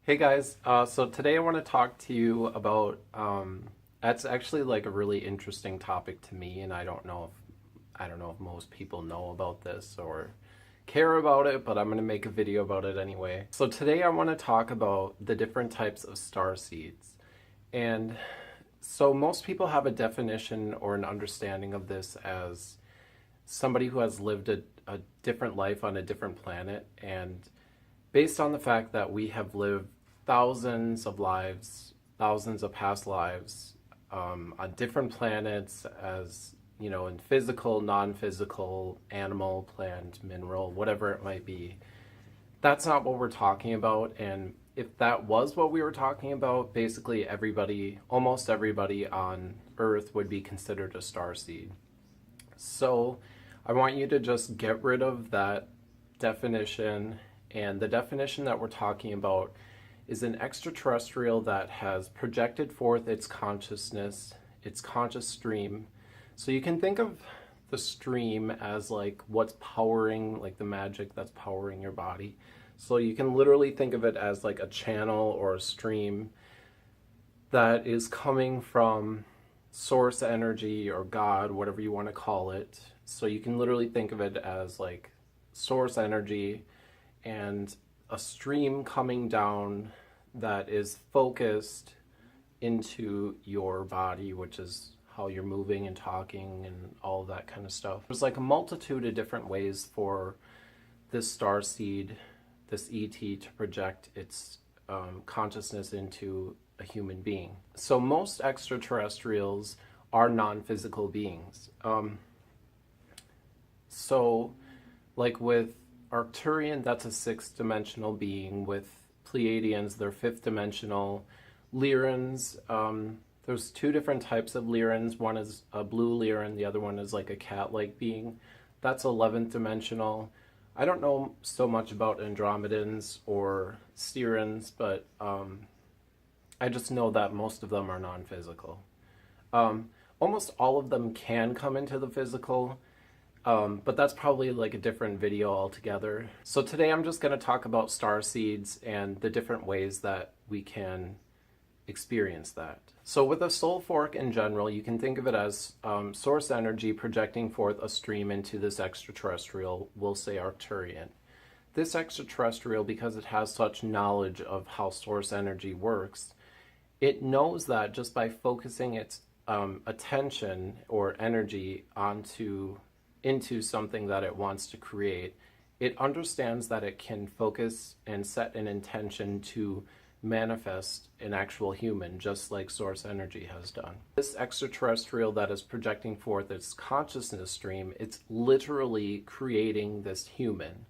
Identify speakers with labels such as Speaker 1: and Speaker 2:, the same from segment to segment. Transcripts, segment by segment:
Speaker 1: Hey guys, so today I want to talk to you about that's actually like a really interesting topic to me, and I don't know if most people know about this or care about it, but I'm going to make a video about it anyway. So today I want to talk about the different types of star seeds. And so most people have a definition or an understanding of this as somebody who has lived a different life on a different planet, and based on the fact that we have lived thousands of lives, thousands of past lives on different planets, as you know, in physical, non-physical, animal, plant, mineral, whatever it might be. That's not what we're talking about. And if that was what we were talking about, basically everybody, almost everybody on Earth would be considered a starseed. So I want you to just get rid of that definition. And the definition that we're talking about is an extraterrestrial that has projected forth its consciousness, its conscious stream. So you can think of the stream as like what's powering, like the magic that's powering your body. So you can literally think of it as like a channel or a stream that is coming from source energy or God, whatever you want to call it. So you can literally think of it as like source energy and a stream coming down that is focused into your body, which is how you're moving and talking and all of that kind of stuff. There's like a multitude of different ways for this star seed, this ET, to project its consciousness into a human being. So most extraterrestrials are non-physical beings. So like with Arcturian, that's a sixth-dimensional being. With Pleiadians, they're fifth-dimensional. Lyrans, there's two different types of Lyrans. One is a blue Lyran, the other one is like a cat-like being. That's 11th dimensional. I don't know so much about Andromedans or Sirens, but I just know that most of them are non-physical. Almost all of them can come into the physical, but that's probably like a different video altogether. So today I'm just going to talk about star seeds and the different ways that we can experience that. So with a soul fork in general, you can think of it as source energy projecting forth a stream into this extraterrestrial, we'll say Arcturian. This extraterrestrial, because it has such knowledge of how source energy works, it knows that just by focusing its attention or energy into something that it wants to create, it understands that it can focus and set an intention to manifest an actual human, just like source energy has done. This extraterrestrial that is projecting forth its consciousness stream, it's literally creating this human.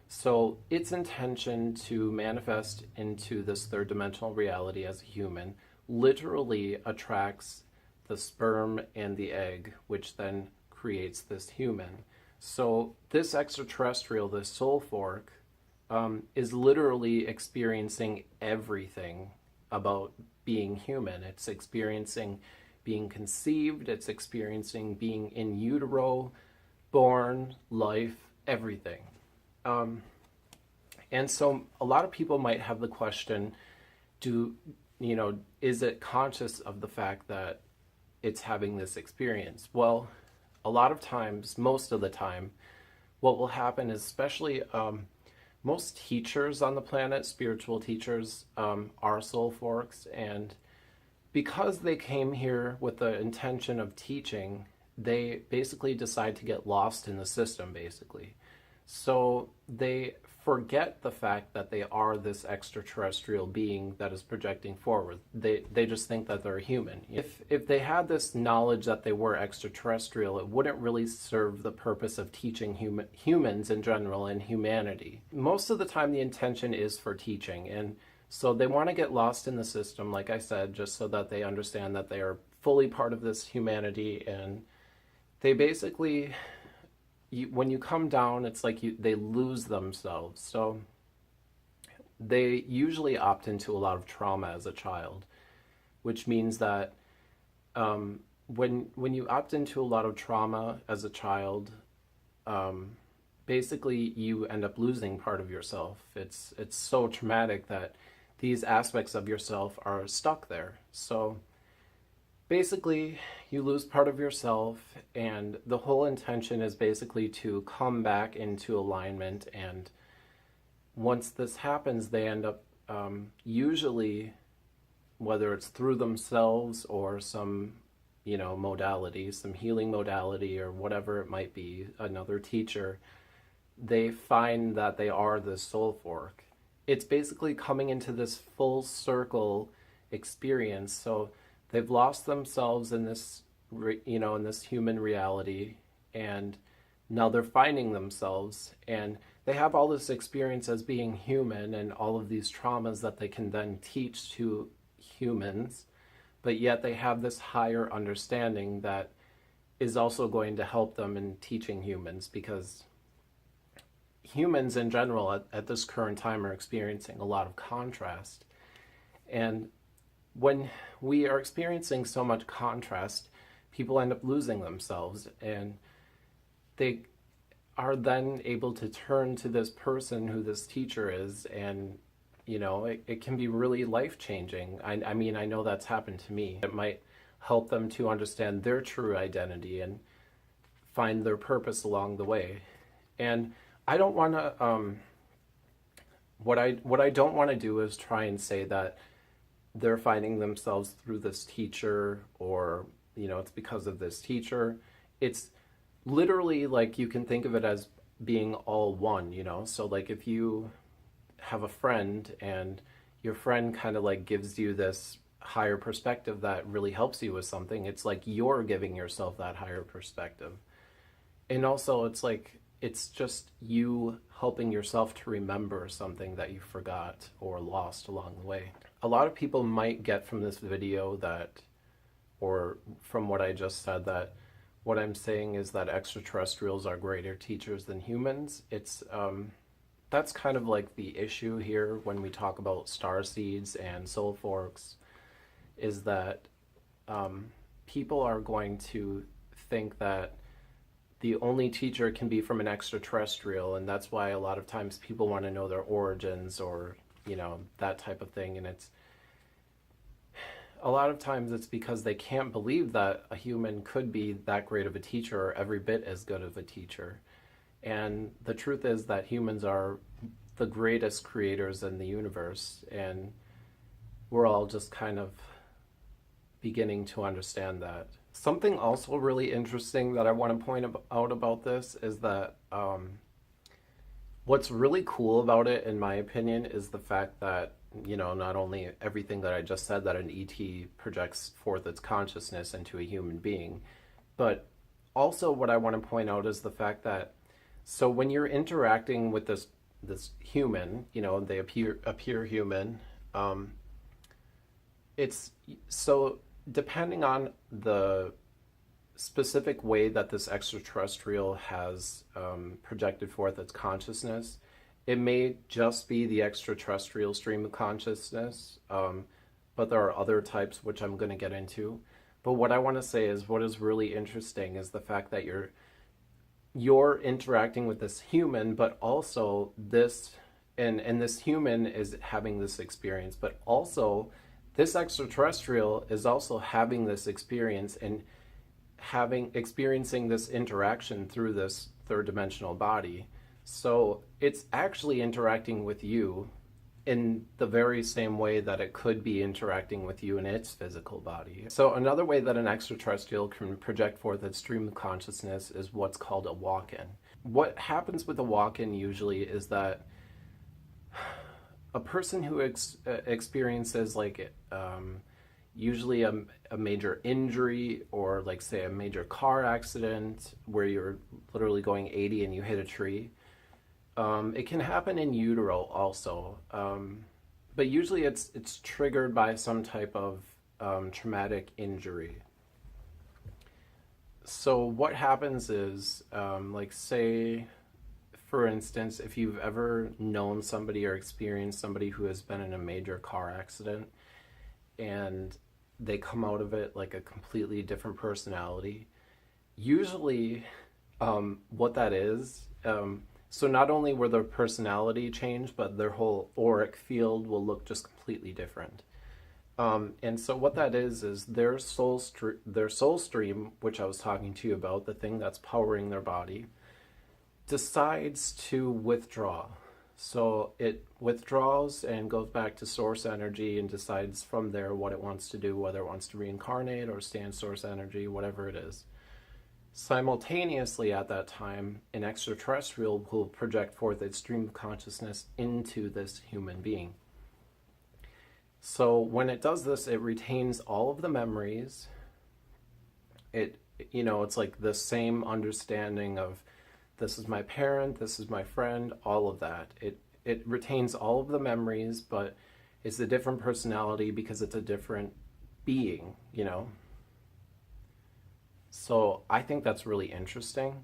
Speaker 1: So its intention to manifest into this third dimensional reality as a human literally attracts the sperm and the egg, which then creates this human. So this extraterrestrial, this soul fork, is literally experiencing everything about being human. It's experiencing being conceived, it's experiencing being in utero, born, life, everything. And so a lot of people might have the question, is it conscious of the fact that it's having this experience? Well, a lot of times, most of the time, what will happen is, especially most teachers on the planet, spiritual teachers, are soul forks, and because they came here with the intention of teaching, they basically decide to get lost in the system, basically. So they forget the fact that they are this extraterrestrial being that is projecting forward. They just think that they're human. If they had this knowledge that they were extraterrestrial, it wouldn't really serve the purpose of teaching humans in general and humanity. Most of the time the intention is for teaching, and so they want to get lost in the system, like I said, just so that they understand that they are fully part of this humanity, and they basically, when you come down, it's like they lose themselves. So they usually opt into a lot of trauma as a child, which means that when you opt into a lot of trauma as a child, basically you end up losing part of yourself. It's so traumatic that these aspects of yourself are stuck there. So basically, you lose part of yourself, and the whole intention is basically to come back into alignment. And once this happens, they end up usually, whether it's through themselves or some, modality, some healing modality or whatever it might be, another teacher, they find that they are the soul fork. It's basically coming into this full circle experience. So they've lost themselves in this, in this human reality, and now they're finding themselves, and they have all this experience as being human and all of these traumas that they can then teach to humans, but yet they have this higher understanding that is also going to help them in teaching humans, because humans in general at this current time are experiencing a lot of contrast. And when we are experiencing so much contrast, people end up losing themselves, and they are then able to turn to this person who this teacher is, and it can be really life-changing. I mean, I know that's happened to me. It might help them to understand their true identity and find their purpose along the way. And I don't want to what I don't want to do is try and say that they're finding themselves through this teacher, or it's because of this teacher. It's literally, like, you can think of it as being all one. So like, if you have a friend and your friend kind of like gives you this higher perspective that really helps you with something, it's like you're giving yourself that higher perspective. And also, it's like, it's just you helping yourself to remember something that you forgot or lost along the way. A lot of people might get from this video that, or from what I just said, that what I'm saying is that extraterrestrials are greater teachers than humans. That's kind of like the issue here when we talk about starseeds and soul forks, is that people are going to think that the only teacher can be from an extraterrestrial, and that's why a lot of times people want to know their origins, or that type of thing. And it's a lot of times it's because they can't believe that a human could be that great of a teacher, or every bit as good of a teacher. And the truth is that humans are the greatest creators in the universe, and we're all just kind of beginning to understand that. Something also really interesting that I want to point out about this is that what's really cool about it, in my opinion, is the fact that, not only everything that I just said, that an ET projects forth its consciousness into a human being, but also what I want to point out is the fact that, so when you're interacting with this human, they appear human, it's so depending on the specific way that this extraterrestrial has projected forth its consciousness, it may just be the extraterrestrial stream of consciousness, but there are other types which I'm going to get into. But what I want to say is, what is really interesting is the fact that you're interacting with this human, but also this, and this human is having this experience, but also this extraterrestrial is also having this experience and experiencing this interaction through this third dimensional body. So it's actually interacting with you in the very same way that it could be interacting with you in its physical body. So another way that an extraterrestrial can project forth its stream of consciousness is what's called a walk-in. What happens with a walk-in usually is that a person who experiences like usually a major injury, or like say a major car accident where you're literally going 80 and you hit a tree. It can happen in utero also, but usually it's triggered by some type of traumatic injury. So what happens is, like say, for instance, if you've ever known somebody or experienced somebody who has been in a major car accident and they come out of it like a completely different personality, usually what that is, So not only will their personality change, but their whole auric field will look just completely different. And so what that is their their soul stream, which I was talking to you about, the thing that's powering their body, decides to withdraw. So it withdraws and goes back to source energy and decides from there what it wants to do, whether it wants to reincarnate or stay in source energy, whatever it is. Simultaneously at that time, an extraterrestrial will project forth its stream of consciousness into this human being. So when it does this, it retains all of the memories. It's like the same understanding of this is my parent, this is my friend, all of that. It retains all of the memories, but it's a different personality because it's a different being, So I think that's really interesting.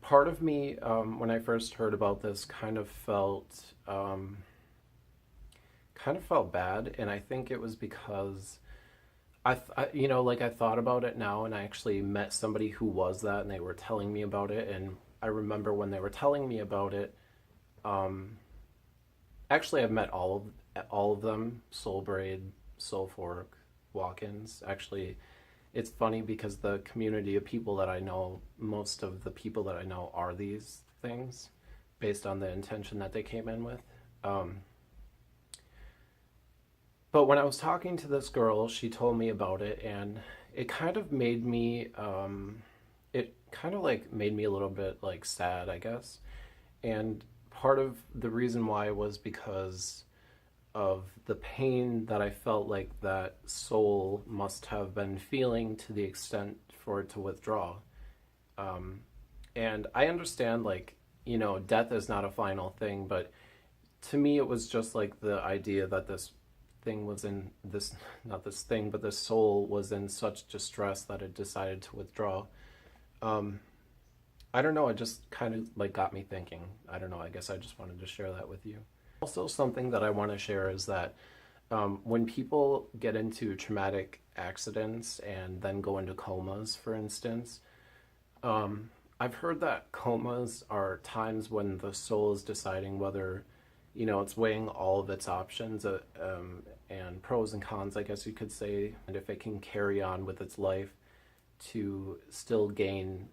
Speaker 1: Part of me, when I first heard about this, kind of felt bad, and I think it was because I thought about it now, and I actually met somebody who was that, and they were telling me about it, and I remember when they were telling me about it. Actually, I've met all of them: Soul Braid, Soul Fork, Walk-ins. Actually, it's funny because the community of people that I know, most of the people that I know are these things, based on the intention that they came in with. But when I was talking to this girl, she told me about it, and it kind of made me, made me a little bit like sad, I guess. And part of the reason why was because of the pain that I felt like that soul must have been feeling to the extent for it to withdraw. And I understand, death is not a final thing, but to me it was just like the idea that this thing was in this, not this thing, but this soul was in such distress that it decided to withdraw. I don't know, it just kind of got me thinking. I don't know, I guess I just wanted to share that with you. Also, something that I want to share is that when people get into traumatic accidents and then go into comas, for instance, I've heard that comas are times when the soul is deciding whether, it's weighing all of its options and pros and cons, I guess you could say, and if it can carry on with its life to still gain,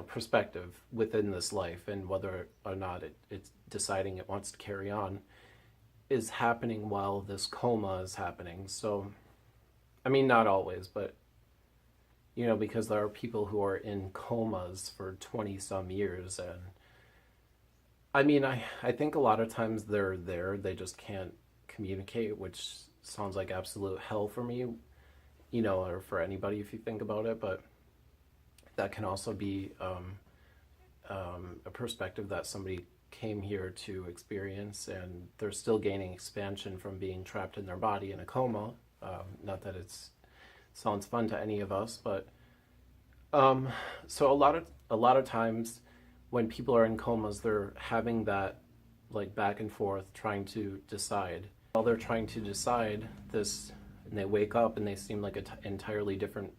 Speaker 1: perspective within this life, and whether or not it's deciding it wants to carry on is happening while this coma is happening. So, I mean, not always, but, because there are people who are in comas for 20 some years, and I mean, I think a lot of times they're there, they just can't communicate, which sounds like absolute hell for me, or for anybody if you think about it, but that can also be a perspective that somebody came here to experience, and they're still gaining expansion from being trapped in their body in a coma. Not that it sounds fun to any of us, but so a lot of times when people are in comas, they're having that back and forth, trying to decide. While they're trying to decide this, and they wake up and they seem like an entirely different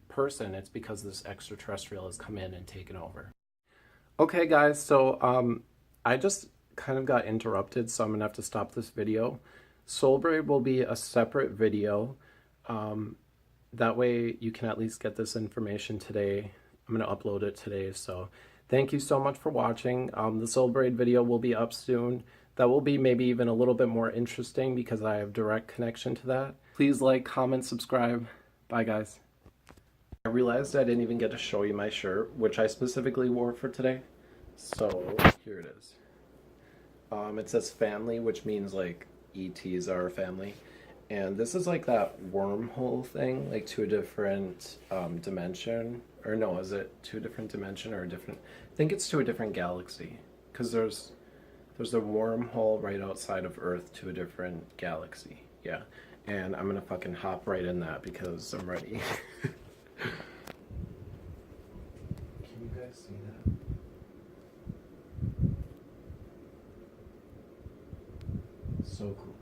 Speaker 1: person, it's because this extraterrestrial has come in and taken over. Okay, guys, so I just kind of got interrupted, so I'm gonna have to stop this video. Soulbraid will be a separate video. That way you can at least get this information today. I'm gonna upload it today, so thank you so much for watching. The Soulbraid video will be up soon. That will be maybe even a little bit more interesting because I have direct connection to that. Please like, comment, subscribe. Bye, guys. I realized I didn't even get to show you my shirt, which I specifically wore for today. So here it is. It says family, which means ETs are a family. And this is that wormhole thing, to a different dimension. Or no, is it to a different dimension or a different? I think it's to a different galaxy. Because there's a wormhole right outside of Earth to a different galaxy. Yeah. And I'm gonna fucking hop right in that because I'm ready. Can you guys see that? So cool.